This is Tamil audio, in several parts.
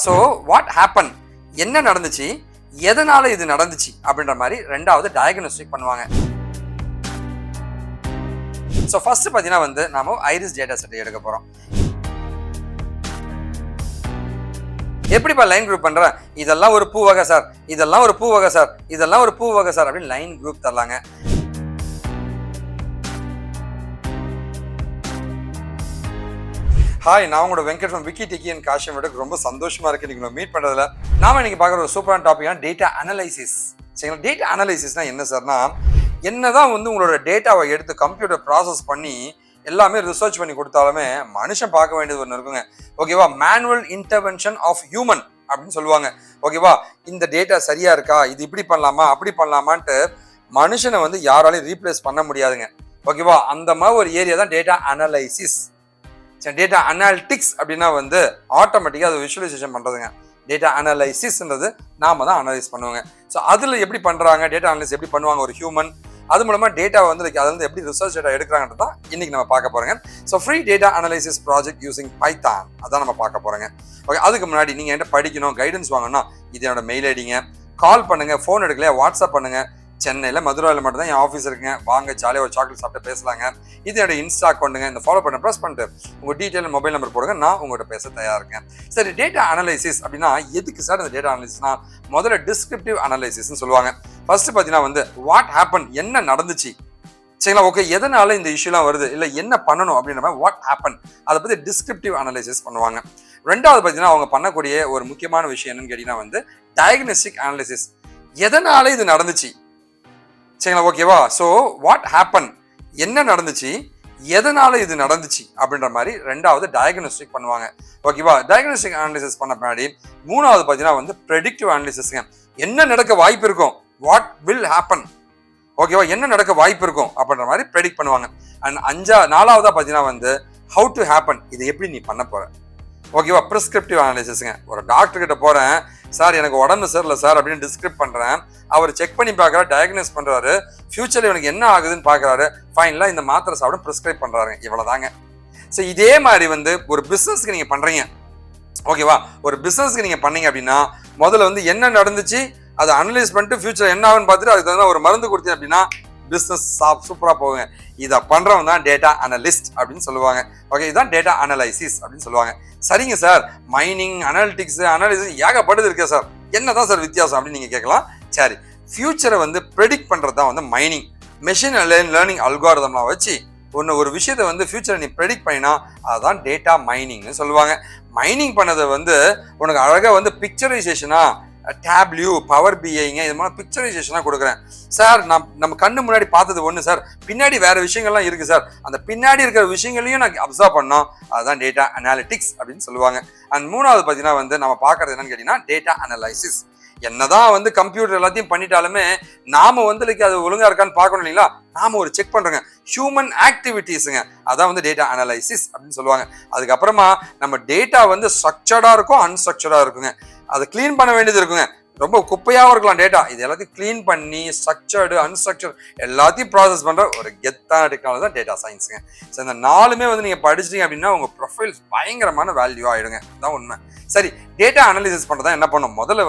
ஸோ வாட் ஹேப்பன், என்ன நடந்துச்சு, எதனால இது நடந்துச்சு அப்படின்ற மாதிரி ரெண்டாவது டயக்னோஸ்டிக் பண்ணுவாங்க. ஸோ ஃபர்ஸ்ட் பார்த்தீங்கன்னா நாம ஐரிஸ் டேட்டா செட் எடுக்க போறோம். எப்படிப்பா லைன் குரூப் பண்றேன், இதெல்லாம் ஒரு பூ வகை சார், இதெல்லாம் ஒரு பூ வகை சார், இதெல்லாம் ஒரு பூ வகை சார் அப்படின்னு லைன் குரூப் தரலாங்க. ஹாய், நான் உங்களோட Venkat from Vicky Techie and காஷியம் விடக்கு ரொம்ப சந்தோஷமா இருக்கு நீங்க மீட் பண்றதுல. நாம இன்னைக்கு பார்க்குற ஒரு சூப்பரான டாபிக் டேட்டா அனலைசிஸ். சரிங்களா, டேட்டா அனலைசிஸ்னா என்ன சார்னா, என்னதான் உங்களோட டேட்டாவை எடுத்து கம்ப்யூட்டர் ப்ராசஸ் பண்ணி எல்லாமே ரிசர்ச் பண்ணி கொடுத்தாலுமே மனுஷன் பார்க்க வேண்டியது ஒன்று இருக்குங்க. ஓகேவா, மேனுவல் இன்டர்வென்ஷன் ஆஃப் ஹியூமன் அப்படின்னு சொல்லுவாங்க. ஓகேவா, இந்த டேட்டா சரியா இருக்கா, இது இப்படி பண்ணலாமா அப்படி பண்ணலாமான்ட்டு மனுஷனை யாராலையும் ரீப்ளேஸ் பண்ண முடியாதுங்க. ஓகேவா, அந்த மாதிரி ஒரு ஏரியா தான் டேட்டா அனலைசிஸ். டேட்டா அனாலிட்டிக்ஸ் அப்படின்னா ஆட்டோமேட்டிக்காக அதை விஷுவலைசேஷன் பண்ணுறதுங்க. டேட்டா அனலைசிஸ்ன்றது நாம தான் அனலைஸ் பண்ணுவாங்க. ஸோ அதில் எப்படி பண்ணுறாங்க, டேட்டா அனலைஸ் எப்படி பண்ணுவாங்க ஒரு ஹியூமன், அது மூலமாக டேட்டா அதுலேருந்து எப்படி ரிசர்ச் டேட்டா எடுக்கிறாங்கன்றது தான் இன்னைக்கு நம்ம பார்க்க போகிறோங்க. So free data analysis project using Python அதான் நம்ம பார்க்க போகிறோங்க. ஓகே, அதுக்கு முன்னாடி நீங்கள் என்கிட்ட படிக்கணும், கைடன்ஸ் வாங்கணும்னா இது என்னோட மெயில் ஐடிங்க. கால் பண்ணுங்கள், ஃபோன் எடுக்கலையா வாட்ஸ்அப் பண்ணுங்கள். சென்னையில் மதுரையில் மட்டும் தான் என் ஆஃபீஸ் இருக்குங்க. வாங்க, ஜாலியாக ஒரு சாக்லேட் சாப்பிட்டு பேசலாங்க. இது என்னோட இன்ஸ்டா அக்கௌண்ட்டுங்க. இந்த ஃபாலோ பண்ண ப்ரெஸ் பண்ணிட்டு உங்கள் டீட்டெயில் மொபைல் நம்பர் போடுங்க, நான் உங்கள்கிட்ட பேச தயாராக இருக்கேன். சரி, டேட்டா அனலைசிஸ் அப்படின்னா எதுக்கு சார் இந்த டேட்டா அனலைசிஸ்னா, முதல்ல டிஸ்கிரிப்டிவ் அனலைசிஸ்ன்னு சொல்லுவாங்க. ஃபர்ஸ்ட் பார்த்தீங்கன்னா வாட் ஹேப்பன், என்ன நடந்துச்சு. சரிங்களா, ஓகே, எதனால இந்த இஷ்யூலாம் வருது, இல்லை என்ன பண்ணணும் அப்படின்ற மாதிரி வாட் ஹேப்பன், அதை பற்றி டிஸ்கிரிப்டிவ் அனலைசிஸ் பண்ணுவாங்க. ரெண்டாவது பார்த்தீங்கன்னா அவங்க பண்ணக்கூடிய ஒரு முக்கியமான விஷயம் என்னன்னு கேட்டீங்கன்னா டயக்னோஸ்டிக் அனலைசிஸ். எதனால இது நடந்துச்சு. சரிங்களா, ஓகேவா. ஸோ வாட் ஹேப்பன், என்ன நடந்துச்சு, எதனால இது நடந்துச்சு அப்படின்ற மாதிரி ரெண்டாவது டயக்னோஸ்டிக் பண்ணுவாங்க. ஓகேவா, டயக்னோஸ்டிக் அனாலிசிஸ் பண்ண பின்னாடி மூணாவது பார்த்தீங்கன்னா ப்ரெடிக்டிவ் அனாலிசிஸ்ங்க. என்ன நடக்க வாய்ப்பு இருக்கும், வாட் வில் ஹேப்பன். ஓகேவா, என்ன நடக்க வாய்ப்பு இருக்கும் அப்படின்ற மாதிரி ப்ரெடிக்ட் பண்ணுவாங்க. அண்ட் நாலாவதா பார்த்தீங்கன்னா ஹவு டு ஹேப்பன், இது எப்படி நீ பண்ண போற. ஓகேவா, ப்ரிஸ்கிரிப்டிவ் அனாலிசிஸ்ங்க. ஒரு டாக்டர் கிட்ட போறேன், சார் எனக்கு உடம்பு சரியில்லை சார் அப்படின்னு டிஸ்கிரிப்ட் பண்றேன். அவர் செக் பண்ணி பார்க்குறாரு, டயக்னோஸ் பண்றாரு, ஃபியூச்சர்ல இவனுக்கு என்ன ஆகுதுன்னு பார்க்குறாரு, ஃபைனலாக இந்த மாத்திரை சாப்பிட ப்ரிஸ்கிரைப் பண்றாரு. இவ்வளவுதாங்க. ஸோ இதே மாதிரி ஒரு பிஸ்னஸ்க்கு நீங்க பண்றீங்க. ஓகேவா, ஒரு பிஸ்னஸ்க்கு நீங்க பண்ணீங்க அப்படின்னா முதல்ல என்ன நடந்துச்சு அதை அனலைஸ் பண்ணிட்டு ஃபியூச்சர் என்ன ஆகுன்னு பார்த்துட்டு அதுக்கு ஒரு மருந்து கொடுத்தீங்க அப்படின்னா பிஸ்னஸ் சூப்பராக போகுங்க. இதை பண்றவங்க தான் டேட்டா அனலிஸ்ட் அப்படின்னு சொல்லுவாங்க. ஓகே, இதுதான் டேட்டா அனலைசிஸ் அப்படின்னு சொல்லுவாங்க. சரிங்க சார், மைனிங், அனாலிட்டிக்ஸ், அனாலிசிஸ் ஏகப்பட்டது இருக்கே சார், என்னதான் சார் வித்தியாசம் அப்படின்னு நீங்க கேட்கலாம். சரி, ஃபியூச்சரை ப்ரெடிக்ட் பண்றது தான் மைனிங். மெஷின் லேர்னிங் அல்காரிதம்லாம் வச்சு ஒரு விஷயத்தை ஃபியூச்சரை நீ ப்ரெடிக்ட் பண்ணினா அதுதான் டேட்டா மைனிங்னு சொல்லுவாங்க. மைனிங் பண்ணதை உனக்கு அழகாக பிக்சரைசேஷனா, டேப்லியூ, பவர் பிஐங்க, இது மாதிரி பிக்சரைசேஷனாக கொடுக்குறேன் சார். நம்ம கண்ணு முன்னாடி பார்த்தது ஒன்று சார், பின்னாடி வேற விஷயங்கள்லாம் இருக்கு சார், அந்த பின்னாடி இருக்கிற விஷயங்களையும் நான் அப்சர்வ் பண்ணோம், அதுதான் டேட்டா அனாலிட்டிக்ஸ் அப்படின்னு சொல்லுவாங்க. அண்ட் மூணாவது பார்த்தீங்கன்னா நம்ம பார்க்கறது என்னன்னு கேட்டீங்கன்னா டேட்டா அனலைசிஸ். என்னதான் கம்ப்யூட்டர் எல்லாத்தையும் பண்ணிட்டாலுமே நாம அது ஒழுங்கா இருக்கான்னு பார்க்கணும் இல்லைங்களா, நாம ஒரு செக் பண்றோங்க. ஹியூமன் ஆக்டிவிட்டிஸுங்க, அதான் டேட்டா அனலைசிஸ் அப்படின்னு சொல்லுவாங்க. அதுக்கப்புறமா நம்ம டேட்டா ஸ்ட்ரக்சர்டா இருக்கும், அன்ஸ்ட்ரக்சர்டா இருக்குங்க. அதை கிளீன் பண்ண வேண்டியது இருக்குங்க. ரொம்ப குப்பையாகவும் இருக்கலாம் டேட்டா, இது எல்லாத்தையும் கிளீன் பண்ணி ஸ்ட்ரக்சர்டு அன்ஸ்ட்ரக்சர் எல்லாத்தையும் ப்ராசஸ் பண்ற ஒரு கெத்தான டெக்னாலஜி தான் டேட்டா சயின்ஸுங்க. ஸோ இந்த நாலுமே நீங்க படிச்சிட்டீங்க அப்படின்னா உங்க ப்ரொஃபைல் பயங்கரமான வேல்யூ ஆயிடுங்க. தான் உண்மை. சரி, டேட்டா அனலிசிஸ் பண்றதா என்ன பண்ணும், முதல்ல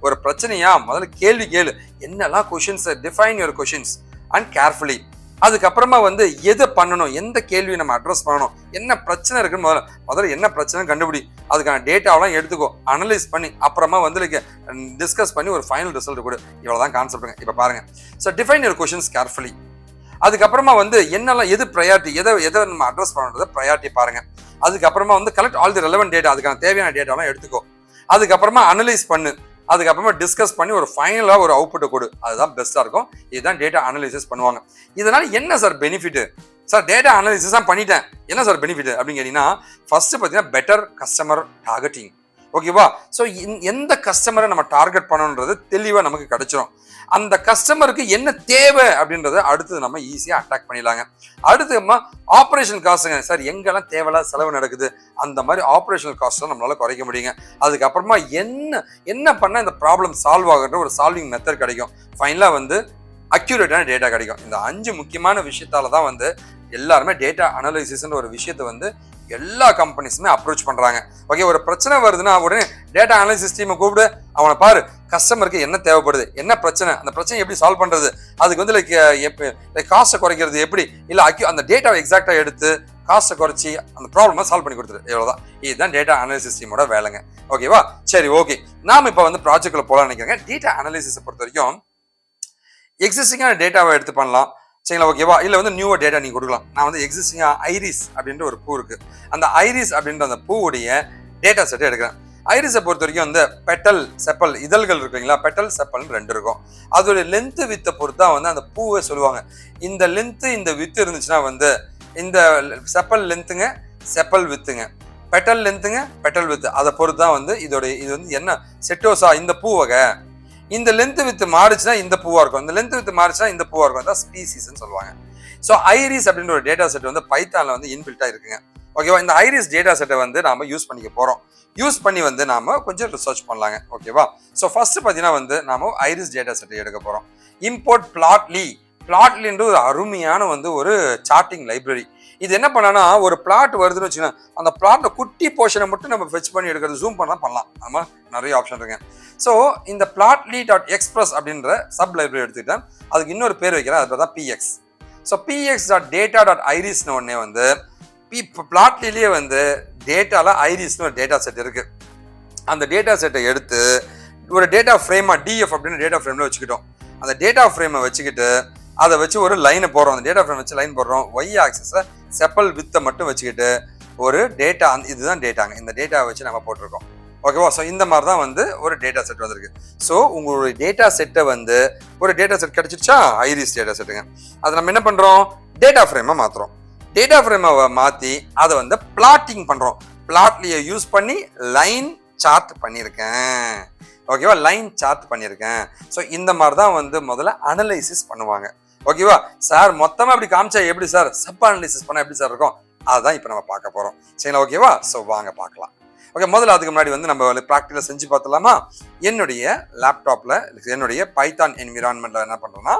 ஒரு பிரச்சனையா முதல்ல கேள்வி கேளு, என்னெல்லாம் questions, define your questions and carefully. அதுக்கப்புறமா எதை பண்ணணும், எந்த கேள்வியை நம்ம அட்ரஸ் பண்ணணும், என்ன பிரச்சனை இருக்குன்னு முதல்ல என்ன பிரச்சனை கண்டுபிடி, அதுக்கான டேட்டாவெல்லாம் எடுத்துக்கோ, அனலைஸ் பண்ணி அப்புறமா டிஸ்கஸ் பண்ணி ஒரு ஃபைனல் ரிசல்ட் கொடு. இவ்வளவுதான் கான்செப்ட்டுங்க. இப்போ பாருங்க. So define your questions carefully. அதுக்கப்புறமா என்னெல்லாம் எது ப்ரையாரிட்டி, எதை நம்ம அட்ரஸ் பண்ணுறத ப்ரையாரிட்டி பாருங்க. அதுக்கப்புறமா collect all the relevant data, அதுக்கான தேவையான டேட்டாலாம் எடுத்துக்கோ. அதுக்கப்புறமா அனலைஸ் பண்ணு, அதுக்கப்புறமா டிஸ்கஸ் பண்ணி ஒரு ஃபைனலாக ஒரு அவுட்புட்டை கொடு, அதுதான் பெஸ்ட்டாக இருக்கும். இதுதான் டேட்டா அனலைசிஸ் பண்ணுவாங்க. இதனால என்ன sir benefit, sir data analysis தான் பண்ணிட்டேன், என்ன சார் பெனிஃபிட் அப்படின்னு கேட்டீங்கன்னா, ஃபர்ஸ்ட் பார்த்தீங்கன்னா பெட்டர் கஸ்டமர் டார்கெட்டிங். ஓகேவா, ஸோ எந்த கஸ்டமரை நம்ம டார்கெட் பண்ணணுன்றது தெளிவாக நமக்கு கிடைச்சிரும். அந்த கஸ்டமருக்கு என்ன தேவை அப்படின்றத அடுத்தது நம்ம ஈஸியாக அட்டாக் பண்ணிடலாங்க. அடுத்து நம்ம ஆப்ரேஷன் காஸ்ட்டுங்க, சார் எங்கெல்லாம் தேவையில்லாத செலவு நடக்குது அந்த மாதிரி ஆப்ரேஷனல் காஸ்ட்டும் நம்மளால குறைக்க முடியுங்க. அதுக்கப்புறமா என்ன பண்ண இந்த ப்ராப்ளம் சால்வ் ஆகுற ஒரு சால்விங் மெத்தட் கிடைக்கும். ஃபைனலாக அக்யூரேட்டான டேட்டா கிடைக்கும். இந்த 5 முக்கியமான விஷயத்தால தான் எல்லாருமே டேட்டா அனலைசிஸ்ன்ற ஒரு விஷயத்தை எல்லா கம்பெனிஸுமே அப்ரோச் பண்றாங்க. ஓகே, ஒரு பிரச்சனை வருதுன்னா உடனே டேட்டா அனலைசிஸ் டீமை கூப்பிடு, அவனை பாரு, கஸ்டமருக்கு என்ன தேவைப்படுது, என்ன பிரச்சனை, அந்த பிரச்சனை எப்படி சால்வ் பண்றது, அதுக்கு வந்து லைக் காஸ்ட்டை குறைக்கிறது எப்படி, இல்லை அந்த டேட்டாவை எக்ஸாக்டா எடுத்து காஸ்ட்டை குறைச்சி அந்த ப்ராப்ளமை சால்வ் பண்ணி கொடுத்துரு. எவ்வளோதான். இதுதான் டேட்டா அனாலிசிஸ் டீமோட வேலைங்க. ஓகேவா? சரி, ஓகே. நாம இப்போ வந்து ப்ராஜெக்ட்ல போகலாம்னு நினைக்கிறேங்க. டேட்டா அனாலிசிஸை பொறுத்த வரைக்கும் எக்ஸிஸ்டிங்கான டேட்டாவை எடுத்து பண்ணலாம். சரிங்களா? ஓகேவா? இல்லை வந்து நியூவா டேட்டா நீங்க கொடுக்கலாம். நான் வந்து எக்ஸிஸ்டிங்கா ஐரிஸ் அப்படின்ற ஒரு பூ இருக்கு. அந்த ஐரிஸ் அப்படின்ற அந்த பூவுடைய டேட்டா செட்டை எடுக்கிறேன். ஐரிஸை பொறுத்த வரைக்கும் வந்து பெட்டல் செப்பல் இதழ்கள் இருக்குங்களா, பெட்டல் செப்பல்னு 2 இருக்கும். அதோட லென்த்து வித்தை பொறுத்தா வந்து அந்த பூவை சொல்லுவாங்க. இந்த லென்த்து இந்த வித்து இருந்துச்சுன்னா வந்து இந்த chappal லென்த்துங்க, chappal வித்துங்க, petal லென்த்துங்க, petal with, அதை பொறுத்து தான் வந்து இது வந்து என்ன செட்டோசா இந்த பூ வகை. இந்த லென்த் வித்து மாறுச்சுன்னா இந்த பூவா இருக்கும், இந்த லென்த் வித்து மாறுச்சுன்னா இந்த பூவா இருக்கும். அதான் ஸ்பீசிஸ்ன்னு சொல்லுவாங்க. ஸோ ஐரிஸ் அப்படின்ற ஒரு டேட்டா செட் வந்து பைத்தான்ல வந்து இன்பில்ட்டா இருக்குங்க. ஓகேவா? இந்த ஐரிஸ் டேட்டா செட்டை வந்து நாம யூஸ் பண்ணிக்க போறோம். யூஸ் பண்ணி வந்து நாம கொஞ்சம் ரிசர்ச் பண்ணலாங்க. ஓகேவா? ஸோ ஃபர்ஸ்ட் பார்த்தீங்கன்னா வந்து நாம ஐரிஸ் டேட்டா செட்டை எடுக்க போறோம். இம்போர்ட் பிளாட்லின்ற ஒரு அருமையான வந்து ஒரு சார்ட்டிங் லைப்ரரி. இது என்ன பண்ணனா, ஒரு பிளாட் வருதுன்னு வச்சுக்கோங்க, அந்த பிளாட்ல குட்டி போர்ஷனை மட்டும் நம்ம ஃபெச் பண்ணி எடுக்கிறது, ஜூம் பண்ணலாம். ஆமா, நிறைய ஆப்ஷன் இருக்கு. ஸோ இந்த plotly.express அப்படின்ற சப் லைப்ரரி எடுத்துக்கிட்டேன். அதுக்கு இன்னொரு பேர் வைக்கிறேன், அது தான் px. ஸோ px.data.iris உடனே வந்து plotly வந்து டேட்டால ஐரிஸ்னு ஒரு டேட்டா செட் இருக்கு. அந்த டேட்டா செட்டை எடுத்து ஒரு டேட்டா ஃப்ரேமா df அப்படின்னு டேட்டா ஃப்ரேம்ல வச்சுக்கிட்டோம். அந்த டேட்டா ஃப்ரேமை வச்சுக்கிட்டு அதை வச்சு ஒரு லைனை போடுறோம். அந்த டேட்டா ஃப்ரேம் வச்சு லைன் போடுறோம். ஒய் ஆக்சிஸை செப்பல் வித்தை மட்டும் வச்சுக்கிட்டு ஒரு டேட்டா, இதுதான் டேட்டாங்க. இந்த டேட்டாவை வச்சு நம்ம போட்டிருக்கோம். ஓகேவா? ஸோ இந்த மாதிரி தான் வந்து ஒரு டேட்டா செட் வந்திருக்கு. ஸோ உங்களுடைய டேட்டா செட்டை வந்து ஒரு டேட்டா செட் கிடைச்சிருச்சா, ஐரிஸ் டேட்டா செட்டுங்க. அதை நம்ம என்ன பண்றோம், டேட்டா ஃப்ரேமை மாத்துறோம். டேட்டா ஃப்ரேமை மாற்றி அதை வந்து பிளாட்டிங் பண்றோம். பிளாட்லியை யூஸ் பண்ணி லைன் சார்ட் பண்ணியிருக்கேன். ஓகேவா? லைன் சார்ட் பண்ணியிருக்கேன். ஸோ இந்த மாதிரி தான் வந்து முதல்ல அனலைசிஸ் பண்ணுவாங்க. ஓகேவா? சார் மொத்தமாக அப்படி காமிச்சா எப்படி சார், சப் அனலைசிஸ் பண்ணால் எப்படி சார் இருக்கும், அதுதான் இப்போ நம்ம பார்க்க போகிறோம். சரிங்களா? ஓகேவா? ஸோ வாங்க பார்க்கலாம். ஓகே, முதல்ல அதுக்கு முன்னாடி வந்து நம்ம ப்ராக்டிக்கலாக செஞ்சு பார்த்துலாமா? என்னுடைய லேப்டாப்பில் என்னுடைய பைத்தான் என்விரான்மெண்ட்டில் என்ன பண்ணுறேன்னா,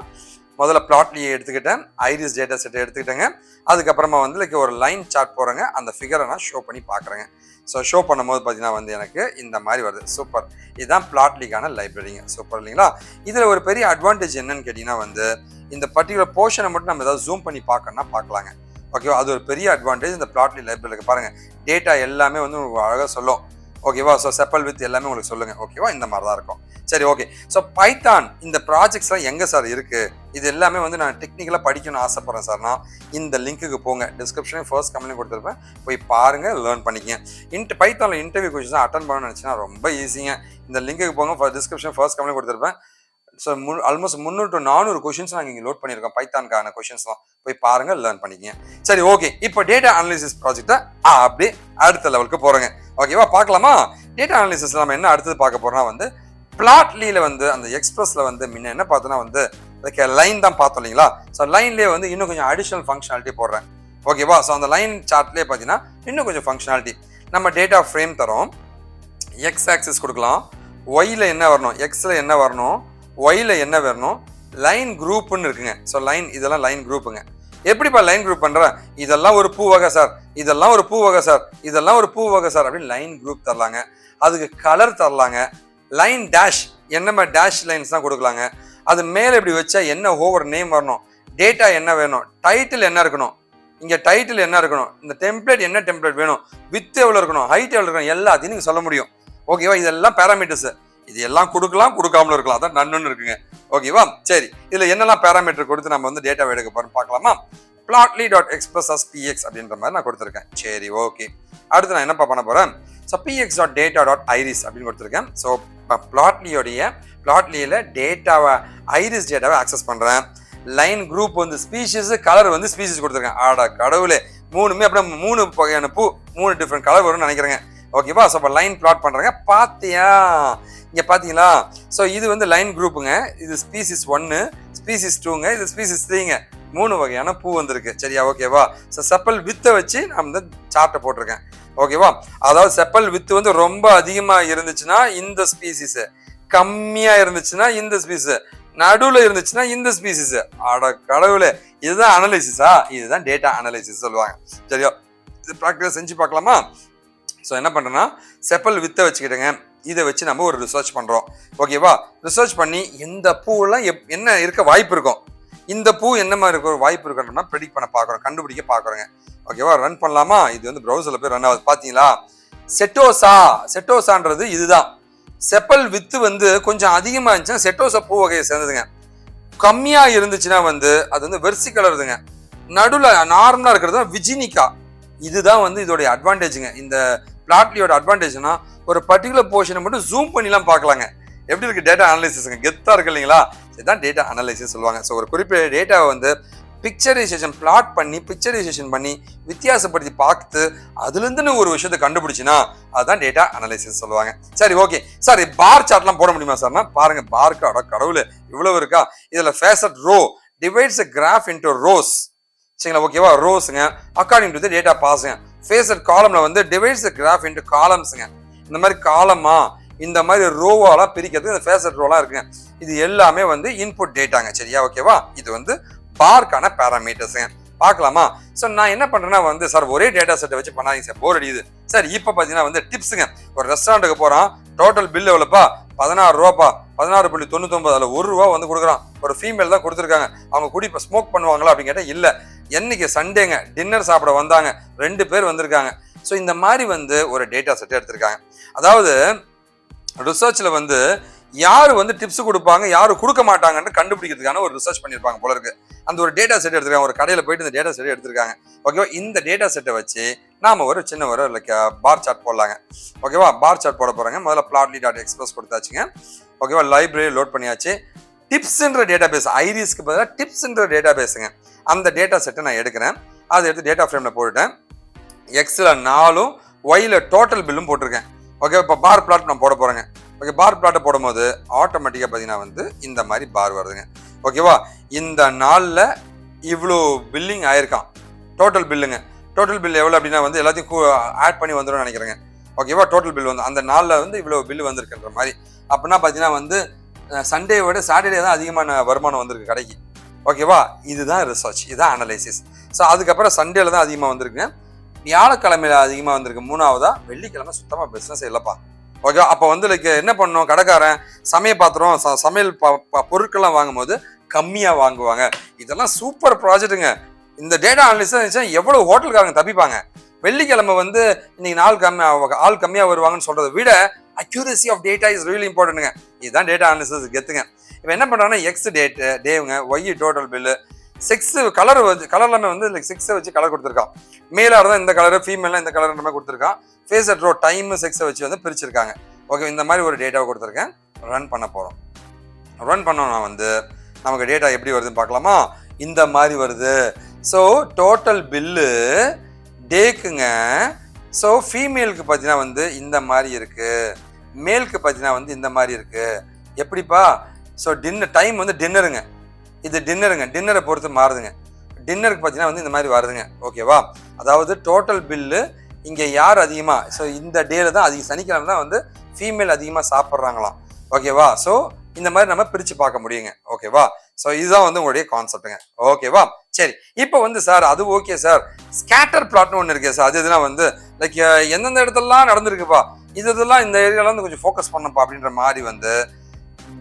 முதல்ல பிளாட்லியை எடுத்துக்கிட்டேன், ஐரிஸ் டேட்டா செட்டை எடுத்துக்கிட்டேங்க. அதுக்கப்புறமா வந்து ஒரு லைன் சார்ட் போகிறேங்க. அந்த ஃபிகரை நான் ஷோ பண்ணி பார்க்குறேங்க. ஸோ ஷோ பண்ணும்போது பார்த்தீங்கன்னா வந்து எனக்கு இந்த மாதிரி வருது. சூப்பர். இதுதான் பிளாட்லிக்கான லைப்ரரிங்க. சூப்பர் இல்லைங்களா? இதில் ஒரு பெரிய அட்வான்டேஜ் என்னன்னு கேட்டிங்கன்னா வந்து இந்த பர்டிகுலர் போர்ஷனை மட்டும் நம்ம ஏதாவது ஜூம் பண்ணி பார்க்கணும்னா பார்க்கலாங்க. ஓகேவா? அது ஒரு பெரிய அட்வான்டேஜ் இந்த பிளாட்லி லைப்ரரியில். பாருங்க, டேட்டா எல்லாமே வந்து உங்களுக்கு அழகாக சொல்லும். ஓகேவா? ஸோ செப்பல் வித் எல்லாமே உங்களுக்கு சொல்லுங்க. ஓகேவா? இந்த மாதிரி தான் இருக்கும். சரி, ஓகே. ஸோ பைத்தான் இந்த ப்ராஜெக்ட்ஸ்லாம் எங்கே சார் இருக்கு, இது எல்லாமே வந்து நான் டெக்னிக்கலாக படிக்கணும்னு ஆசைப்படுறேன் சார்னா இந்த லிங்க்குக்கு போங்க. டிஸ்கிரிப்ஷன் ஃபர்ஸ்ட் கமெண்ட்லையும் கொடுத்துருப்பேன், போய் பாருங்க, லேர்ன் பண்ணிக்கங்க. பைத்தானில் இன்டர்வியூ கொஸ்டின்ஸ் அட்டன் பண்ணணும்னு நினச்சிங்கன்னா ரொம்ப ஈஸிங்க. இந்த லிங்க்குக்கு போங்க. டிஸ்கிரிப்ஷன் ஃபர்ஸ்ட் கமெண்ட்லையும் கொடுத்துருப்பேன். ஸோ ஆல்மோஸ்ட் 300 to 400 கொஷின்ஸ் நாங்கள் இங்கே லோட் பண்ணியிருக்கோம். பைத்தானுக்கான கொஷின்ஸ்லாம் போய் பாருங்க, லேர்ன் பண்ணிக்கங்க. சரி, ஓகே. இப்போ டேட்டா அனாலிசிஸ் ப்ராஜெக்டை அப்படியே அடுத்த லெவலுக்கு போகிறோங்க. ஓகேவா? பார்க்கலாமா? டேட்டா அனாலிசிஸ் நம்ம என்ன அடுத்தது பார்க்க போறோம்னா வந்து பிளாட்லியில் வந்து அந்த எக்ஸ்பிரஸ்ல வந்து முன்ன என்ன பார்த்தோன்னா வந்து லைன் தான் பார்த்தோம் இல்லைங்களா? ஸோ லைன்லேயே வந்து இன்னும் கொஞ்சம் அடிஷனல் ஃபங்க்ஷனாலிட்டி போடுறேன். ஓகேவா? ஸோ அந்த லைன் சார்ட்லேயே பார்த்தீங்கன்னா இன்னும் கொஞ்சம் ஃபங்க்ஷனாலிட்டி. நம்ம டேட்டா ஃப்ரேம் தரோம். எக்ஸ் ஆக்சிஸ் கொடுக்கலாம். ஒய்யில் என்ன வரணும், எக்ஸில் என்ன வரணும், ஒய்ல என்ன வரணும், லைன் குரூப்னு இருக்குங்க. ஸோ லைன், இதெல்லாம் லைன் குரூப்புங்க. எப்படிப்பா லைன் குரூப் பண்ற, இதெல்லாம் ஒரு பூ வகை சார், இதெல்லாம் ஒரு பூ வகை சார், இதெல்லாம் ஒரு பூ வகை சார் அப்படின்னு லைன் குரூப் தரலாங்க. அதுக்கு கலர் தரலாங்க. லைன் டேஷ், என்ன டேஷ் லைன்ஸ் தான் கொடுக்கலாங்க. அது மேலே இப்படி வச்சா என்ன ஓவர் நேம் வரணும், டேட்டா என்ன வேணும், டைட்டில் என்ன இருக்கணும், இங்கே டைட்டில் என்ன இருக்கணும், இந்த டெம்ப்ளேட் என்ன டெம்ப்ளேட் வேணும், வித் எவ்வளோ இருக்கணும், ஹைட் எவ்வளோ இருக்கணும், எல்லாத்தையும் நீங்கள் சொல்ல முடியும். ஓகேவா? இதெல்லாம் பேராமீட்டர்ஸ். இது எல்லாம் கொடுக்கலாம், கொடுக்காமலும் இருக்கலாம். அதான் நன்னு இருக்குங்க. ஓகேவா? சரி, இதுல என்னெல்லாம் பேராமீட்டர் கொடுத்து நம்ம வந்து டேட்டா எடுக்க போறோம் பார்க்கலாமா? plotly.express as px அப்படின்ற மாதிரி நான் கொடுத்துருக்கேன். சரி, ஓகே. அடுத்து நான் என்னப்பா பண்ண போறேன், ஸோ px.data.iris அப்படின்னு கொடுத்துருக்கேன். ஸோ பிளாட்லியில டேட்டாவை ஐரிஸ் டேட்டாவை ஆக்சஸ் பண்றேன். லைன் குரூப் வந்து ஸ்பீஷிஸ், கலர் வந்து ஸ்பீஷிஸ் கொடுத்துருக்கேன். ஆடா கடவுளே, மூணுமே அப்படியே 3 வகையான பூ, 3 டிஃப்ரெண்ட் கலர் வரும்னு நினைக்கிறேங்க. ஓகேவா? ஸோ இப்போ லைன் பிளாட் பண்றேங்க. பாத்தியா, இங்க பாத்தீங்களா? ஸோ இது வந்து லைன் குரூப்புங்க. இது ஸ்பீசிஸ் 1, ஸ்பீசிஸ் 2ங்க, இது ஸ்பீசிஸ் 3ங்க. 3 வகையான பூ வந்திருக்கு. சரியா? ஓகேவா? ஸோ செப்பல் வித்தை வச்சு நான் இந்த சார்ட்டை போட்டிருக்கேன். ஓகேவா? அதாவது செப்பல் வித்து வந்து ரொம்ப அதிகமா இருந்துச்சுன்னா இந்த ஸ்பீசிஸ், கம்மியா இருந்துச்சுன்னா இந்த ஸ்பீசிஸ், நடுவில் இருந்துச்சுன்னா இந்த ஸ்பீசிஸ். ஆட கடவுளே, இதுதான் அனலைசிஸா? இதுதான் டேட்டா அனலைசிஸ் சொல்லுவாங்க. சரியா? இது ப்ராக்டிஸ் செஞ்சு பார்க்கலாமா? ஸோ என்ன பண்ணுறேன்னா செப்பல் வித்தை வச்சுக்கிட்டுங்க, இதை வச்சு நம்ம ஒரு ரிசர்ச் பண்ணுறோம். ஓகேவா? ரிசர்ச் பண்ணி எந்த பூவெல்லாம் என்ன இருக்க வாய்ப்பு இருக்கும், இந்த பூ என்ன மாதிரி இருக்க ஒரு வாய்ப்பு இருக்குன்னா ப்ரெடிக்ட் பண்ண பார்க்குறோம், கண்டுபிடிக்க பார்க்குறோங்க. ஓகேவா? ரன் பண்ணலாமா? இது வந்து ப்ரௌசரில் போய் ரன் ஆகுது பார்த்தீங்களா? செட்டோசான்றது இதுதான். செப்பல் வித்து வந்து கொஞ்சம் அதிகமாக இருந்துச்சுன்னா செட்டோசா பூ வகையை சேர்ந்ததுங்க. கம்மியாக இருந்துச்சுன்னா வந்து அது வந்து வெர்சிக்கல் வருதுங்க. நடுவில் நார்மலாக இருக்கிறது தான் விஜினிகா. இதுதான் வந்து இதோடைய அட்வான்டேஜுங்க. இந்த பிளாட்லியோட அட்வான்டேஜ்னா ஒரு பர்டிகுலர் போர்ஷனை மட்டும் ஜூம் பண்ணிலாம் பார்க்கலாங்க. எப்படி இருக்கு டேட்டா அனலைசிஸ்ங்க? கெத்தா இருக்கு இல்லைங்களா? இதுதான் டேட்டா அனலைசிஸ் சொல்லுவாங்க. ஸோ ஒரு குறிப்பிட்ட டேட்டாவை வந்து பிளாட் பண்ணி பிக்சரைசேஷன் பண்ணி வித்தியாசப்படுத்தி பார்த்து அதுலேருந்து ஒரு விஷயத்தை கண்டுபிடிச்சினா அதுதான் டேட்டா அனலைசிஸ் சொல்லுவாங்க. சரி, ஓகே சார், பார் சார்ட்லாம் போட முடியுமா சார்னா பாருங்க, பார்க்காட கடவுள் இவ்வளவு இருக்கா. இதில் facet row divides a graph into rows. சரிங்களா? ஓகேவா? ரோஸுங்க அக்கார்டிங் டு தி டேட்டா பாஸுங்க. ஃபேசட் காலம்ல வந்து டிவைட்ஸ் a graph into columnsங்க. இந்த மாதிரி காலமா இந்த மாதிரி ரோவாலாம் பிரிக்கிறதுக்கு இந்த ஃபேசட் ரோலாம் இருக்குங்க. இது எல்லாமே வந்து இன்புட் டேட்டாங்க. சரியா? ஓகேவா? இது வந்து பார்க்கான பேராமீட்டர்ஸுங்க. பார்க்கலாமா? ஸோ நான் என்ன பண்ணுறேன்னா வந்து சார் ஒரே டேட்டா செட்டை வச்சு பண்ணாதீங்க சார், போர் அடிக்குது சார். இப்போ பார்த்தீங்கன்னா வந்து டிப்ஸுங்க. ஒரு ரெஸ்டாரண்ட்டுக்கு போகிறான், டோட்டல் பில் எவ்வளோப்பா? 16 ரூபாப்பா. 16.99. அதில் ₹1 வந்து கொடுக்குறான். ஒரு ஃபீமேல் தான் கொடுத்துருக்காங்க. அவங்க குடி இப்போ ஸ்மோக் பண்ணுவாங்களா அப்படின்னு கேட்டால் இல்லை. என்னைக்கு சண்டேங்க, டின்னர் சாப்பிட வந்தாங்க, 2 பேர் வந்திருக்காங்க. ஸோ இந்த மாதிரி வந்து ஒரு டேட்டா செட்டை எடுத்திருக்காங்க. அதாவது ரிசர்ச்சில் வந்து யார் வந்து டிப்ஸ் கொடுப்பாங்க யார் கொடுக்க மாட்டாங்கன்னு கண்டுபிடிக்கிறதுக்கான ஒரு ரிசர்ச் பண்ணியிருப்பாங்க போல இருக்கு. அந்த ஒரு டேட்டா செட் எடுத்திருக்காங்க. ஒரு கடையில் போயிட்டு இந்த டேட்டா செட் எடுத்திருக்காங்க. ஓகேவா? இந்த டேட்டா செட்டை வச்சு நாம ஒரு சின்ன ஒரு பார் சார்ட் போடலாங்க. ஓகேவா? பார் சார்ட் போட போறாங்க. முதல்ல plotly.express கொடுத்தாச்சுங்க. ஓகேவா? லைப்ரரி லோட் பண்ணியாச்சு. டிப்ஸ்ன்ற டேட்டா பேஸ், ஐரிஸ்க்கு பதிலாக டிப்ஸ்ன்ற டேட்டா பேஸுங்க. அந்த டேட்டா செட்டை நான் எடுக்கிறேன். அதை எடுத்து டேட்டா ஃப்ரேமில் போட்டுட்டேன். எக்ஸில் 4ம் ஒய்ல டோட்டல் பில்லும் போட்டிருக்கேன். ஓகே, இப்போ பார் பிளாட் நான் போட போகிறேங்க. ஓகே, பார் பிளாட்டை போடும்போது ஆட்டோமேட்டிக்காக பார்த்தீங்கன்னா வந்து இந்த மாதிரி பார் வருதுங்க. ஓகேவா? இந்த நாளில் இவ்வளோ பில்லிங் ஆயிருக்கான். டோட்டல் பில்லுங்க. டோட்டல் பில் எவ்வளோ அப்படின்னா வந்து எல்லாத்தையும் ஆட் பண்ணி வந்துடும் நினைக்கிறேங்க. ஓகேவா? டோட்டல் பில் வந்து அந்த நாளில் வந்து இவ்வளோ பில் வந்திருக்குன்ற மாதிரி. அப்படின்னா பார்த்தீங்கன்னா வந்து சண்டே விட சாட்டர்டே தான் அதிகமான வருமானம் வந்திருக்கு கடைக்கு. ஓகேவா? இதுதான் ரிசர்ச், இதுதான் அனலைசிஸ். ஸோ அதுக்கப்புறம் சண்டேல தான் அதிகமாக வந்திருக்குங்க. வியாழக்கிழமையில அதிகமாக வந்திருக்கு. 3வதா வெள்ளிக்கிழமை சுத்தமாக பிஸ்னஸ் இல்லைப்பா. ஓகே, அப்போ வந்து லைக் என்ன பண்ணணும், கடைக்காரன் சமையல் பாத்திரம் சமையல் பொருட்கள்லாம் வாங்கும் போது கம்மியாக வாங்குவாங்க. இதெல்லாம் சூப்பர் ப்ராஜெக்ட்டுங்க. இந்த டேட்டா அனலிசிஸ் இருந்துச்சுன்னா எவ்வளோ ஹோட்டல்காரங்க தப்பிப்பாங்க. வெள்ளிக்கிழமை வந்து இன்னைக்கு ஆள் கம்மியாக வருவாங்கன்னு சொல்றதை விட accuracy of data is really இம்பார்ட்டன்ட்டுங்க. இதுதான் டேட்டா அனலிசிஸ் கெத்துங்க. இப்போ என்ன பண்ணுறாங்கன்னா எக்ஸ் டேவுங்க, ஒய் டோட்டல் பில்லு, 6 கலர் வச்சு கலர் எல்லாமே வந்து லைக் 6 வச்சு கலர் கொடுத்துருக்கான். மேலாக இருந்தால் இந்த கலரு, ஃபீமேலாம் இந்த கலர் மாதிரி கொடுத்துருக்கான். ஃபேஸ் அட் ரோ டைம் 6 வச்சு வந்து பிரிச்சிருக்காங்க. ஓகே, இந்த மாதிரி ஒரு டேட்டாவை கொடுத்துருக்கேன். ரன் பண்ண போகிறோம். ரன் பண்ணோம்னா வந்து நமக்கு டேட்டா எப்படி வருதுன்னு பார்க்கலாமா? இந்த மாதிரி வருது. ஸோ டோட்டல் பில்லு டேக்குங்க. ஸோ ஃபீமேலுக்கு பார்த்தீங்கன்னா வந்து இந்த மாதிரி இருக்கு, மேலுக்கு பார்த்தீங்கன்னா வந்து இந்த மாதிரி இருக்கு. எப்படிப்பா? ஸோ டின்னர் டைம் வந்து டின்னருங்க. இது டின்னருங்க. டின்னரை பொறுத்து மாறுதுங்க. டின்னருக்கு பார்த்தீங்கன்னா வந்து இந்த மாதிரி வருதுங்க. ஓகேவா? அதாவது டோட்டல் பில்லு இங்கே யார் அதிகமாக, ஸோ இந்த டேல தான் அதிகம், சனிக்கிழமை தான் வந்து ஃபீமேல் அதிகமாக சாப்பிட்றாங்களாம். ஓகேவா? ஸோ இந்த மாதிரி நம்ம பிரித்து பார்க்க முடியுங்க. ஓகேவா? ஸோ இதுதான் வந்து உங்களுடைய கான்செப்ட்டுங்க. ஓகேவா? சரி, இப்போ வந்து சார் அது ஓகே சார், ஸ்கேட்டர் பிளாட்னு ஒன்று இருக்கே சார், அது இதெல்லாம் வந்து லைக் எந்தெந்த இடத்துலலாம் நடந்திருக்குப்பா, இதெல்லாம் இந்த ஏரியாவில் வந்து கொஞ்சம் ஃபோக்கஸ் பண்ணப்பா அப்படின்ற மாதிரி வந்து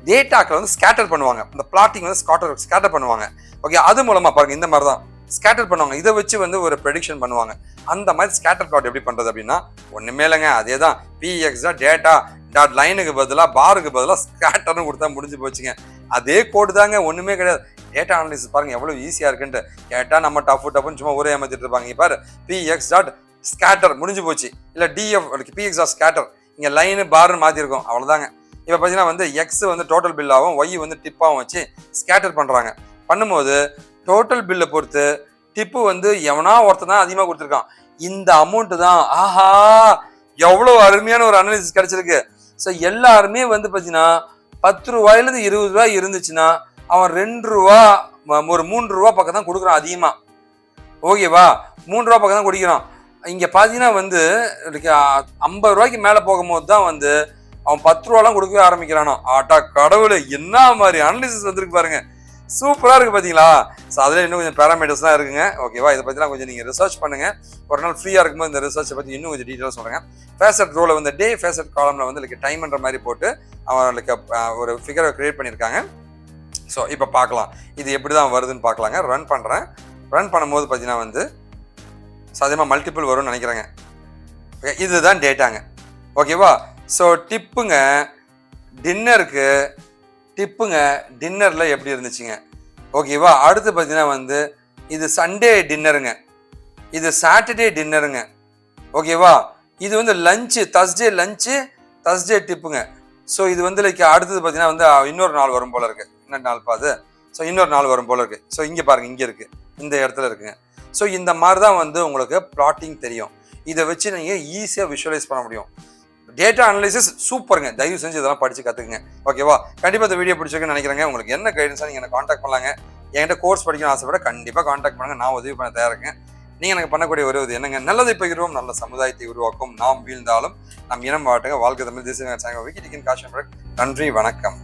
டேட்டாக்களை வந்து ஸ்கேட்டர் பண்ணுவாங்க. இந்த பிளாட்டிங் வந்து ஸ்கேட்டர் பண்ணுவாங்க. ஓகே, அது மூலமா பாருங்க இந்த மாதிரி தான் ஸ்கேட்டர் பண்ணுவாங்க. இதை வச்சு வந்து ஒரு ப்ரெடிக்ஷன் பண்ணுவாங்க. அந்த மாதிரி ஸ்கேட்டர் பிளாட் எப்படி பண்றது அப்படின்னா ஒண்ணுமே இல்லைங்க, அதே தான் பிஎக்ஸ் டேட்டா டாட் லைனுக்கு பதிலாக பாருக்கு பதிலாக ஸ்கேட்டர்னு கொடுத்தா முடிஞ்சு போச்சுங்க. அதே கோடு தாங்க, ஒண்ணுமே கிடையாது. டேட்டா அனலிசிஸ் பாருங்க எவ்வளவு ஈஸியா இருக்குன்ட்டு. கேட்டா நம்ம டப்புன்னு சும்மா ஒரே ஏமாத்திட்டு இருப்பாங்க. பாரு, பிஎக்ஸ் டாட் ஸ்கேட்டர் முடிஞ்சு போச்சு. இல்ல டிஎஃப் பிஎக்ஸ் டாட் ஸ்கேட்டர், இங்க லைனு பார்னு மாத்திருக்கோம், அவ்வளவுதாங்க. இப்போ பார்த்தீங்கன்னா வந்து எக்ஸ் வந்து டோட்டல் பில்லாகவும் ஒய் வந்து டிப்பாகவும் வச்சு ஸ்கேட்டர் பண்ணுறாங்க. பண்ணும்போது டோட்டல் பில்லை பொறுத்து டிப்பு வந்து எவனா ஒருத்தர் தான் அதிகமாக கொடுத்துருக்கான். இந்த அமௌண்ட்டு தான். ஆஹா, எவ்வளோ அருமையான ஒரு அனாலிசிஸ் கிடைச்சிருக்கு. ஸோ எல்லாருமே வந்து பார்த்தீங்கன்னா 10 ரூபாயிலேருந்து 20 ரூபாய் இருந்துச்சுன்னா அவன் 2 ரூபா ஒரு 3 ரூபா பக்கம் தான் கொடுக்குறான் அதிகமாக. ஓகேவா? 3 ரூபா பக்கம் தான் குடிக்கிறான். இங்கே பார்த்தீங்கன்னா வந்து 50 ரூபாய்க்கு மேலே போகும்போது தான் வந்து அவன் 10 ரூபாலாம் கொடுக்கவே ஆரம்பிக்கிறானோ. ஆட்டா கடவுளை, என்ன மாதிரி அனலிசிஸ் வந்துருக்கு பாருங்க. சூப்பராக இருக்குது பார்த்தீங்களா? ஸோ அதில் இன்னும் கொஞ்சம் பேராமீட்டர்ஸ்லாம் இருக்குங்க. ஓகேவா? இதை பற்றிலாம் கொஞ்சம் நீங்கள் ரிசர்ச் பண்ணுங்கள். ஒரு நாள் ஃப்ரீயாக இருக்கும்போது இந்த ரிசர்ச்சை பற்றி இன்னும் கொஞ்சம் டீட்டெயிலாக சொல்கிறேன். ஃபேசட் ரோவில் வந்து டே ஃபேசட் காலமில் வந்து லைக் டைம்ன்ற மாதிரி போட்டு அவங்களுக்கு ஒரு ஃபிகரை க்ரியேட் பண்ணியிருக்காங்க. ஸோ இப்போ பார்க்கலாம் இது எப்படி தான் வருதுன்னு பார்க்கலாங்க. ரன் பண்ணுறேன். ரன் பண்ணும்போது பார்த்தீங்கன்னா வந்து சாத்தியமாக மல்டிபிள் வரும்னு நினைக்கிறேங்க. ஓகே, இதுதான் டேட்டாங்க. ஓகேவா? ஸோ டிப்புங்க டின்னரில் எப்படி இருந்துச்சுங்க? ஓகேவா? அடுத்து பார்த்தீங்கன்னா வந்து இது சண்டே டின்னருங்க, இது சாட்டர்டே டின்னருங்க. ஓகேவா? இது வந்து லஞ்சு, தர்ஸ்டே டிப்புங்க. ஸோ இது வந்து லைக் அடுத்தது பார்த்தீங்கன்னா வந்து இன்னொரு நாள் வரும் போல இருக்கு. என்ன நாள் பாது? ஸோ இன்னொரு நாள் வரும் போல இருக்கு. ஸோ இங்கே பாருங்க, இங்கே இருக்கு, இந்த இடத்துல இருக்குங்க. ஸோ இந்த மாதிரி தான் வந்து உங்களுக்கு பிளாட்டிங் தெரியும். இதை வச்சு நீங்கள் ஈஸியாக விஷுவலைஸ் பண்ண முடியும். டேட்டா அனலைசிஸ் சூப்பருங்க. தயவு செஞ்சு இதெல்லாம் படித்து கற்றுக்குங்க. ஓகேவா? கண்டிப்பாக இந்த வீடியோ பிடிச்சிருக்குன்னு நினைக்கிறேங்க. உங்களுக்கு என்ன கைடன்ஸாக நீங்கள் எனக்கு காண்டாக்ட் பண்ணலாங்க. என்கிட்ட கோர்ஸ் படிக்கணும் ஆசைப்பட கண்டிப்பாக காண்டாக்ட் பண்ணுங்கள். நான் உதவி பண்ண தயாராக இருக்கேன். நீங்கள் எனக்கு பண்ணக்கூடிய ஒரு இது என்னங்க, நல்லதை பகிர்வோம், நல்ல சமுதாயத்தை உருவாக்கும், நாம் வீழ்ந்தாலும் நம் இனம் வாட்டுங்க. வாழ்க்கை தமிழ் தேசிய விக்கி டிக்கின் காஷன். நன்றி, வணக்கம்.